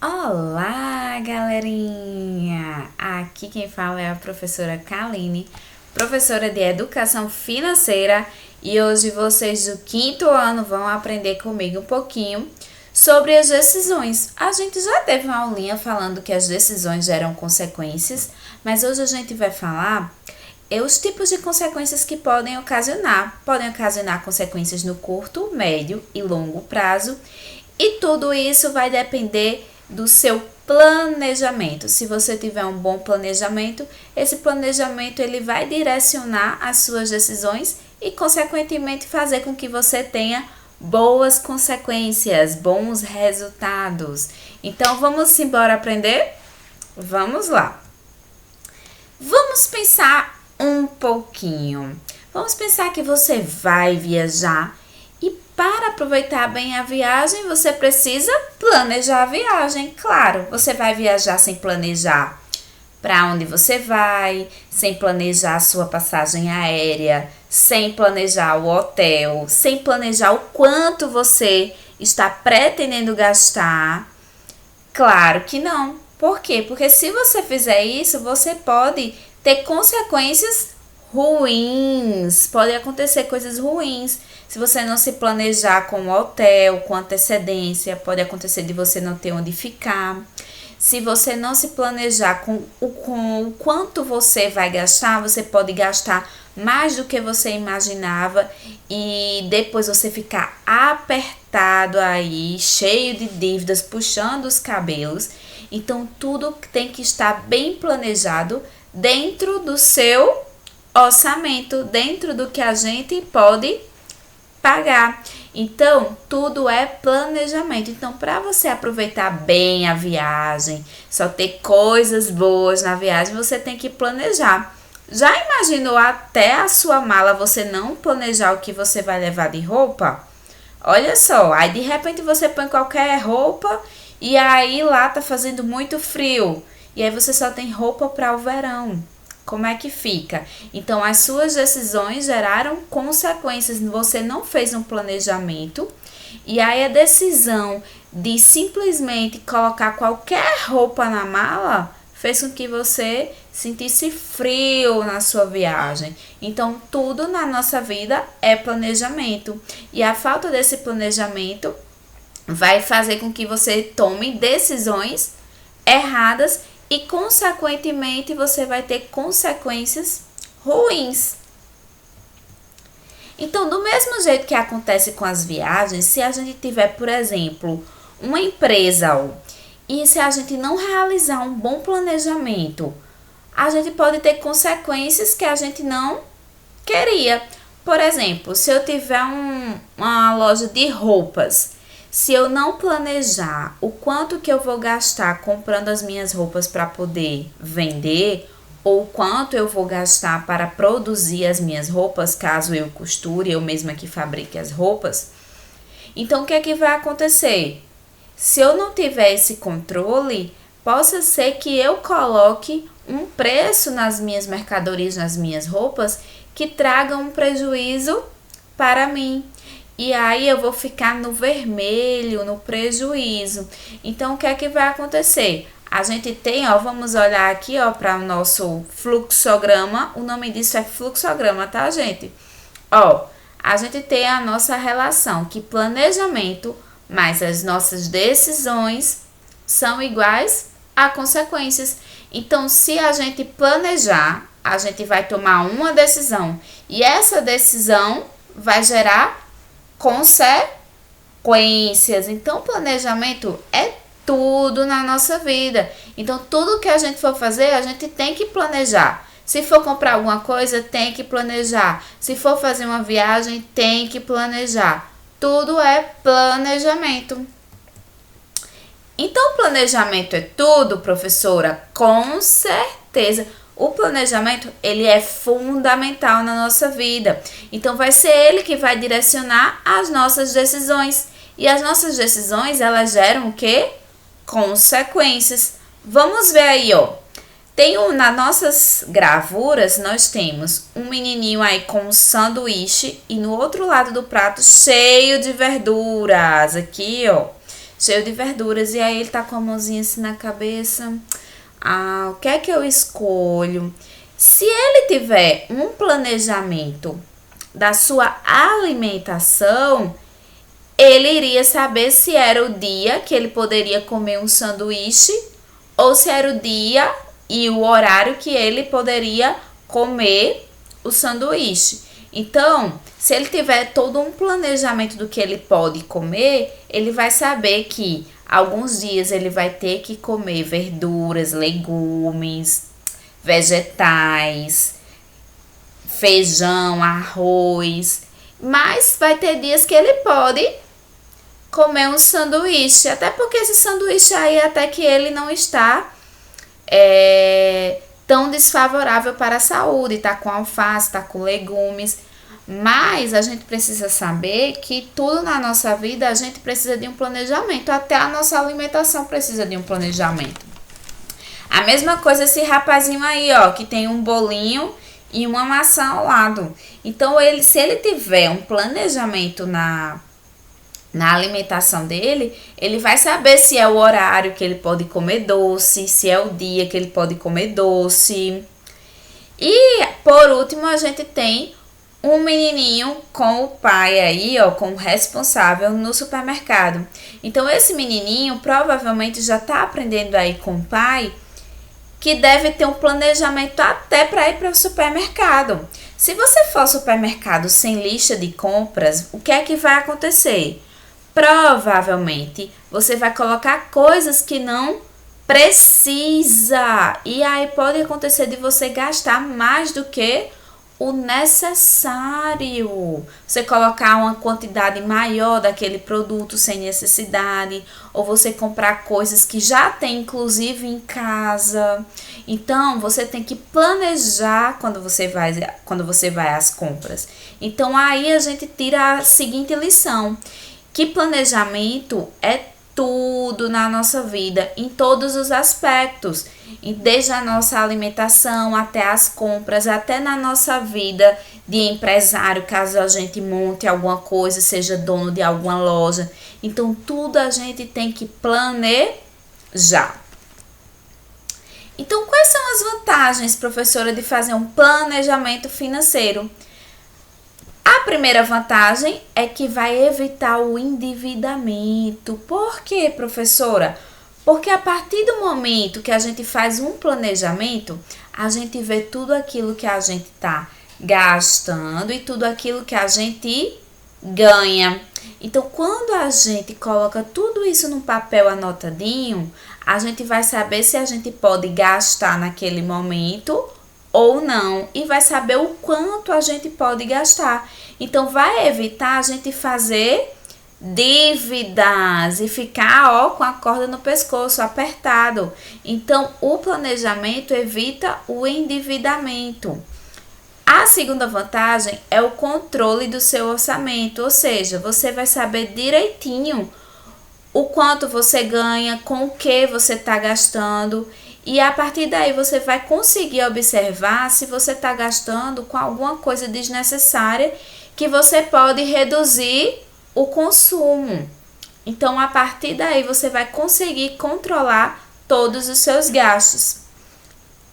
Olá, galerinha! Aqui quem fala é a professora Kaline, professora de Educação Financeira, e hoje vocês do quinto ano vão aprender comigo um pouquinho sobre as decisões. A gente já teve uma aulinha falando que as decisões geram consequências, mas hoje a gente vai falar os tipos de consequências que podem ocasionar. Podem ocasionar consequências no curto, médio e longo prazo, e tudo isso vai depender do seu planejamento. Se você tiver um bom planejamento, esse planejamento ele vai direcionar as suas decisões e, consequentemente, fazer com que você tenha boas consequências, bons resultados. Então, vamos embora aprender? Vamos lá. Vamos pensar um pouquinho. Vamos pensar que você vai viajar. Para aproveitar bem a viagem, você precisa planejar a viagem. Claro, você vai viajar sem planejar para onde você vai, sem planejar a sua passagem aérea, sem planejar o hotel, sem planejar o quanto você está pretendendo gastar. Claro que não. Por quê? Porque se você fizer isso, você pode ter consequências ruins. Pode acontecer coisas ruins. Se você não se planejar com o hotel, com antecedência, pode acontecer de você não ter onde ficar. Se você não se planejar com o quanto você vai gastar, você pode gastar mais do que você imaginava e depois você ficar apertado aí, cheio de dívidas, puxando os cabelos. Então, tudo tem que estar bem planejado dentro do seu orçamento, dentro do que a gente pode pagar. Então, tudo é planejamento. Então, para você aproveitar bem a viagem, só ter coisas boas na viagem, você tem que planejar. Já imaginou até a sua mala você não planejar o que você vai levar de roupa? Olha só, aí de repente você põe qualquer roupa e aí lá tá fazendo muito frio. E aí você só tem roupa para o verão. Como é que fica? Então, as suas decisões geraram consequências. Você não fez um planejamento. E aí, a decisão de simplesmente colocar qualquer roupa na mala fez com que você sentisse frio na sua viagem. Então, tudo na nossa vida é planejamento. E a falta desse planejamento vai fazer com que você tome decisões erradas e, consequentemente, você vai ter consequências ruins. Então, do mesmo jeito que acontece com as viagens, se a gente tiver, por exemplo, uma empresa e se a gente não realizar um bom planejamento, a gente pode ter consequências que a gente não queria. Por exemplo, se eu tiver uma loja de roupas, se eu não planejar o quanto que eu vou gastar comprando as minhas roupas para poder vender, ou quanto eu vou gastar para produzir as minhas roupas, caso eu costure, eu mesma que fabrique as roupas, então o que é que vai acontecer? Se eu não tiver esse controle, possa ser que eu coloque um preço nas minhas mercadorias, nas minhas roupas, que traga um prejuízo para mim. E aí eu vou ficar no vermelho, no prejuízo. Então, o que é que vai acontecer? A gente tem, vamos olhar aqui, para o nosso fluxograma. O nome disso é fluxograma, tá, gente? A gente tem a nossa relação, que planejamento mais as nossas decisões são iguais a consequências. Então, se a gente planejar, a gente vai tomar uma decisão. E essa decisão vai gerar consequências. Então, planejamento é tudo na nossa vida. Então, tudo que a gente for fazer, a gente tem que planejar. Se for comprar alguma coisa, tem que planejar. Se for fazer uma viagem, tem que planejar. Tudo é planejamento. Então, planejamento é tudo, professora? Com certeza. O planejamento, ele é fundamental na nossa vida. Então, vai ser ele que vai direcionar as nossas decisões. E as nossas decisões, elas geram o quê? Consequências. Vamos ver aí, nas nossas gravuras, nós temos um menininho aí com um sanduíche e no outro lado do prato cheio de verduras. Aqui, cheio de verduras, e aí ele tá com a mãozinha assim na cabeça. O que é que eu escolho? Se ele tiver um planejamento da sua alimentação, ele iria saber se era o dia que ele poderia comer um sanduíche ou se era o dia e o horário que ele poderia comer o sanduíche. Então, se ele tiver todo um planejamento do que ele pode comer, ele vai saber que alguns dias ele vai ter que comer verduras, legumes, vegetais, feijão, arroz, mas vai ter dias que ele pode comer um sanduíche, até porque esse sanduíche aí até que ele não está tão desfavorável para a saúde, tá com alface, tá com legumes, mas a gente precisa saber que tudo na nossa vida a gente precisa de um planejamento, até a nossa alimentação precisa de um planejamento. A mesma coisa esse rapazinho aí, ó, que tem um bolinho e uma maçã ao lado. Então, se ele tiver um planejamento na alimentação dele, ele vai saber se é o horário que ele pode comer doce, se é o dia que ele pode comer doce. E, por último, a gente tem um menininho com o pai aí, ó, com o responsável no supermercado. Então, esse menininho provavelmente já tá aprendendo aí com o pai que deve ter um planejamento até para ir para o supermercado. Se você for ao supermercado sem lista de compras, o que é que vai acontecer? Provavelmente você vai colocar coisas que não precisa. E aí pode acontecer de você gastar mais do que o necessário. Você colocar uma quantidade maior daquele produto sem necessidade, ou você comprar coisas que já tem inclusive em casa. Então, você tem que planejar quando você vai às compras. Então, aí a gente tira a seguinte lição: que planejamento é tudo na nossa vida, em todos os aspectos, desde a nossa alimentação até as compras, até na nossa vida de empresário, caso a gente monte alguma coisa, seja dono de alguma loja. Então, tudo a gente tem que planejar. Então, quais são as vantagens, professora, de fazer um planejamento financeiro? A primeira vantagem é que vai evitar o endividamento. Por quê, professora? Porque a partir do momento que a gente faz um planejamento, a gente vê tudo aquilo que a gente está gastando e tudo aquilo que a gente ganha. Então, quando a gente coloca tudo isso no papel anotadinho, a gente vai saber se a gente pode gastar naquele momento ou não, e vai saber o quanto a gente pode gastar. Então, vai evitar a gente fazer dívidas e ficar com a corda no pescoço, apertado. Então, o planejamento evita o endividamento. A segunda vantagem é o controle do seu orçamento, ou seja, você vai saber direitinho o quanto você ganha, com o que você está gastando. E a partir daí você vai conseguir observar se você está gastando com alguma coisa desnecessária que você pode reduzir o consumo. Então, a partir daí você vai conseguir controlar todos os seus gastos.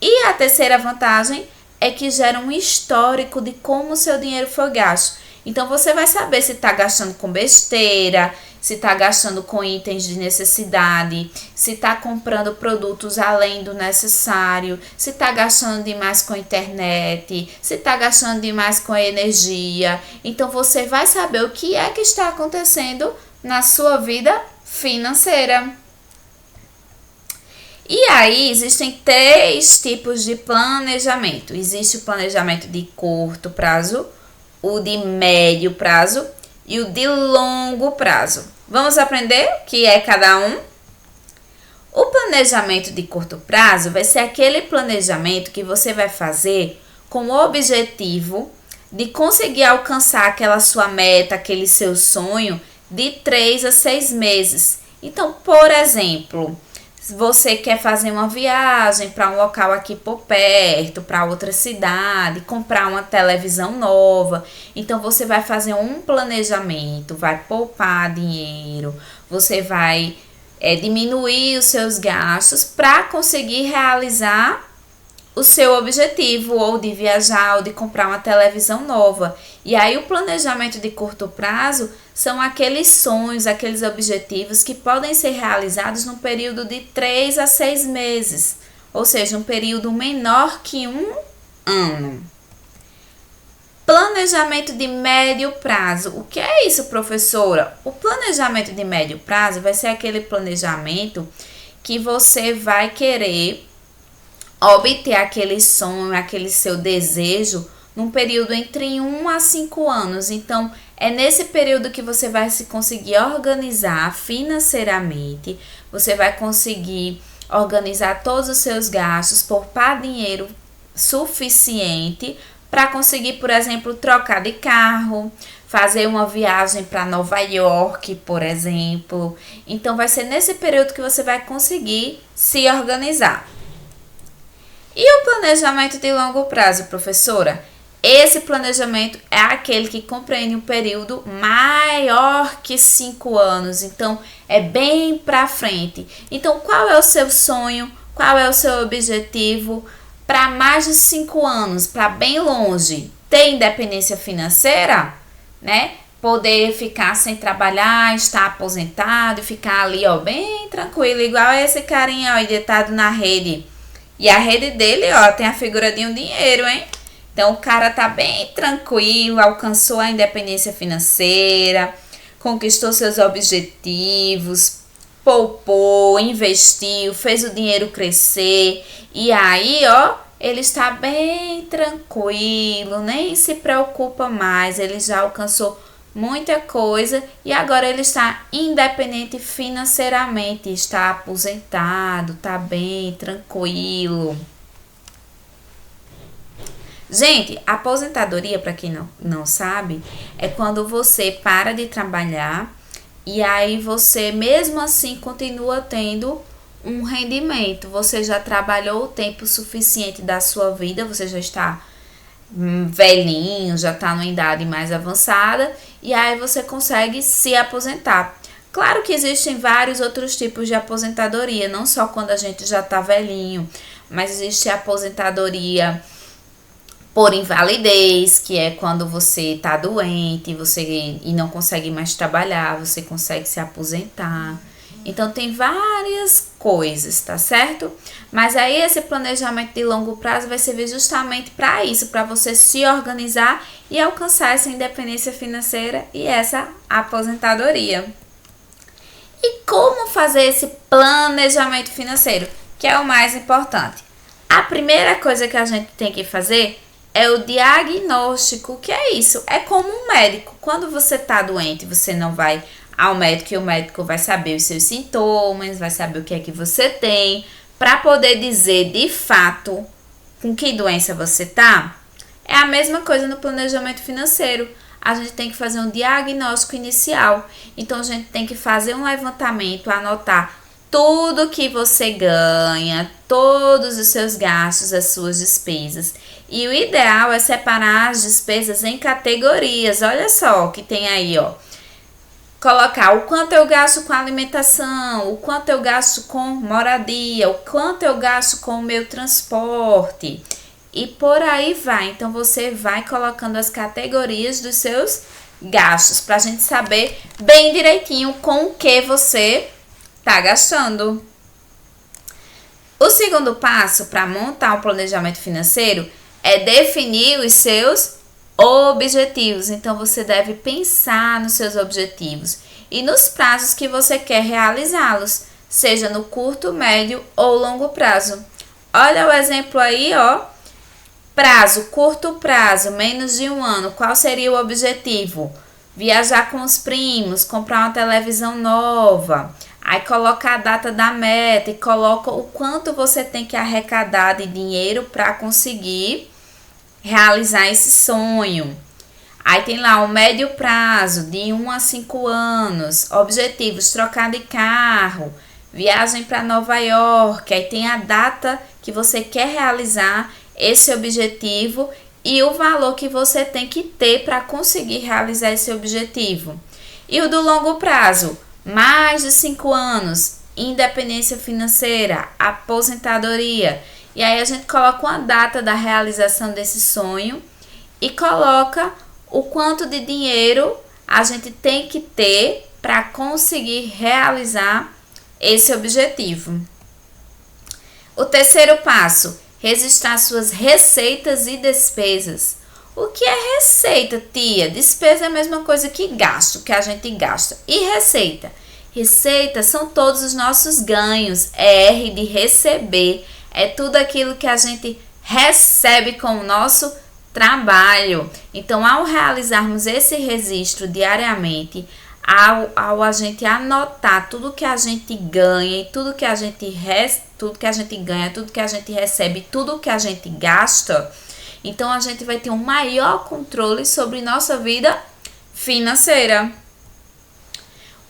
E a terceira vantagem é que gera um histórico de como o seu dinheiro foi gasto. Então, você vai saber se está gastando com besteira, se está gastando com itens de necessidade, se está comprando produtos além do necessário, se está gastando demais com a internet, se está gastando demais com a energia. Então, você vai saber o que é que está acontecendo na sua vida financeira. E aí, existem 3 tipos de planejamento. Existe o planejamento de curto prazo, o de médio prazo e o de longo prazo. Vamos aprender o que é cada um? O planejamento de curto prazo vai ser aquele planejamento que você vai fazer com o objetivo de conseguir alcançar aquela sua meta, aquele seu sonho de 3 a 6 meses. Então, por exemplo, se você quer fazer uma viagem para um local aqui por perto, para outra cidade, comprar uma televisão nova, então você vai fazer um planejamento, vai poupar dinheiro, você vai diminuir os seus gastos para conseguir realizar o seu objetivo, ou de viajar, ou de comprar uma televisão nova. E aí o planejamento de curto prazo são aqueles sonhos, aqueles objetivos que podem ser realizados num período de 3 a 6 meses, ou seja, um período menor que um ano. Planejamento de médio prazo. O que é isso, professora? O planejamento de médio prazo vai ser aquele planejamento que você vai querer obter aquele sonho, aquele seu desejo num período entre 1 a 5 anos. Então, é nesse período que você vai se conseguir organizar financeiramente, você vai conseguir organizar todos os seus gastos, poupar dinheiro suficiente para conseguir, por exemplo, trocar de carro, fazer uma viagem para Nova York, por exemplo. Então, vai ser nesse período que você vai conseguir se organizar. E o planejamento de longo prazo, professora? Esse planejamento é aquele que compreende um período maior que 5 anos. Então, é bem para frente. Então, qual é o seu sonho? Qual é o seu objetivo para mais de 5 anos, para bem longe? Ter independência financeira, né? Poder ficar sem trabalhar, estar aposentado e ficar ali, ó, bem tranquilo, igual esse carinha, ó, editado na rede. E a rede dele, ó, tem a figura de um dinheiro, hein? Então, o cara tá bem tranquilo, alcançou a independência financeira, conquistou seus objetivos, poupou, investiu, fez o dinheiro crescer. E aí, ó, ele está bem tranquilo, nem se preocupa mais, ele já alcançou muita coisa e agora ele está independente financeiramente, está aposentado, está bem tranquilo. Gente, aposentadoria, para quem não sabe, é quando você para de trabalhar e aí você mesmo assim continua tendo um rendimento. Você já trabalhou o tempo suficiente da sua vida, você já está velhinho, já está numa idade mais avançada e aí você consegue se aposentar. Claro que existem vários outros tipos de aposentadoria, não só quando a gente já está velhinho, mas existe a aposentadoria por invalidez, que é quando você está doente e não consegue mais trabalhar, você consegue se aposentar. Então, tem várias coisas, tá certo? Mas aí, esse planejamento de longo prazo vai servir justamente para isso, para você se organizar e alcançar essa independência financeira e essa aposentadoria. E como fazer esse planejamento financeiro, que é o mais importante? A primeira coisa que a gente tem que fazer é o diagnóstico. O que é isso? É como um médico. Quando você está doente, você não vai ao médico e o médico vai saber os seus sintomas, vai saber o que é que você tem, para poder dizer de fato com que doença você tá. É a mesma coisa no planejamento financeiro. A gente tem que fazer um diagnóstico inicial. Então, a gente tem que fazer um levantamento, anotar tudo que você ganha, todos os seus gastos, as suas despesas. E o ideal é separar as despesas em categorias. Olha só o que tem aí, ó. Colocar o quanto eu gasto com alimentação, o quanto eu gasto com moradia, o quanto eu gasto com o meu transporte. E por aí vai. Então, você vai colocando as categorias dos seus gastos para a gente saber bem direitinho com o que você tá gastando. O segundo passo para montar um planejamento financeiro é definir os seus objetivos. Então, você deve pensar nos seus objetivos e nos prazos que você quer realizá-los, seja no curto, médio ou longo prazo. Olha o exemplo aí, ó. Prazo, curto prazo, menos de 1 ano. Qual seria o objetivo? Viajar com os primos, comprar uma televisão nova. Aí coloca a data da meta e coloca o quanto você tem que arrecadar de dinheiro para conseguir realizar esse sonho. Aí tem lá o médio prazo, de 1 a 5 anos. Objetivos, trocar de carro, viagem para Nova York. Aí tem a data que você quer realizar esse objetivo e o valor que você tem que ter para conseguir realizar esse objetivo. E o do longo prazo? Mais de 5 anos, independência financeira, aposentadoria. E aí a gente coloca uma data da realização desse sonho e coloca o quanto de dinheiro a gente tem que ter para conseguir realizar esse objetivo. O terceiro passo, registrar suas receitas e despesas. O que é receita, tia? Despesa é a mesma coisa que gasto, que a gente gasta. E receita? Receita são todos os nossos ganhos. É R de receber. É tudo aquilo que a gente recebe com o nosso trabalho. Então, ao realizarmos esse registro diariamente, ao a gente anotar tudo que a gente ganha e tudo que a gente ganha, tudo que a gente recebe, tudo que a gente gasta, então a gente vai ter um maior controle sobre nossa vida financeira.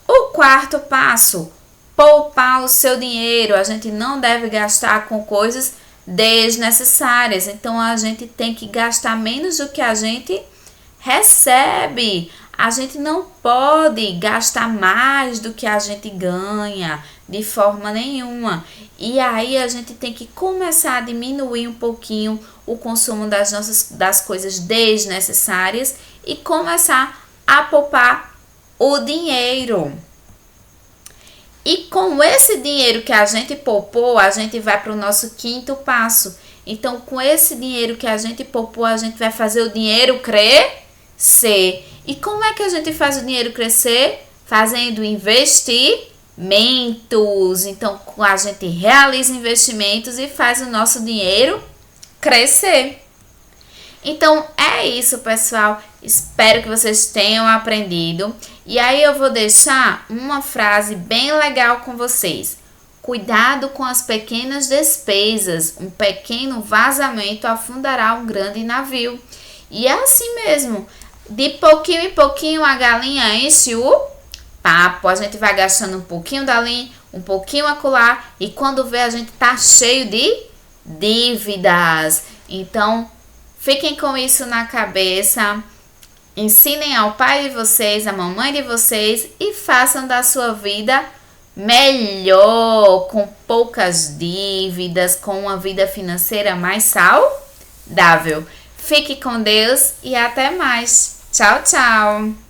O quarto passo, poupar o seu dinheiro. A gente não deve gastar com coisas desnecessárias. Então a gente tem que gastar menos do que a gente recebe. A gente não pode gastar mais do que a gente ganha de forma nenhuma. E aí a gente tem que começar a diminuir um pouquinho o consumo das coisas desnecessárias e começar a poupar o dinheiro. E com esse dinheiro que a gente poupou, a gente vai para o nosso quinto passo. Então, com esse dinheiro que a gente poupou, a gente vai fazer o dinheiro crescer. E como é que a gente faz o dinheiro crescer? Fazendo investimentos. Então, a gente realiza investimentos e faz o nosso dinheiro crescer. Então, é isso, pessoal. Espero que vocês tenham aprendido. E aí eu vou deixar uma frase bem legal com vocês. Cuidado com as pequenas despesas. Um pequeno vazamento afundará um grande navio. E é assim mesmo. De pouquinho em pouquinho a galinha enche o papo. A gente vai gastando um pouquinho dali, um pouquinho acolá. E quando vê, a gente tá cheio de dívidas. Então, fiquem com isso na cabeça. Ensinem ao pai de vocês, à mamãe de vocês e façam da sua vida melhor, com poucas dívidas, com uma vida financeira mais saudável. Fique com Deus e até mais. Tchau, tchau!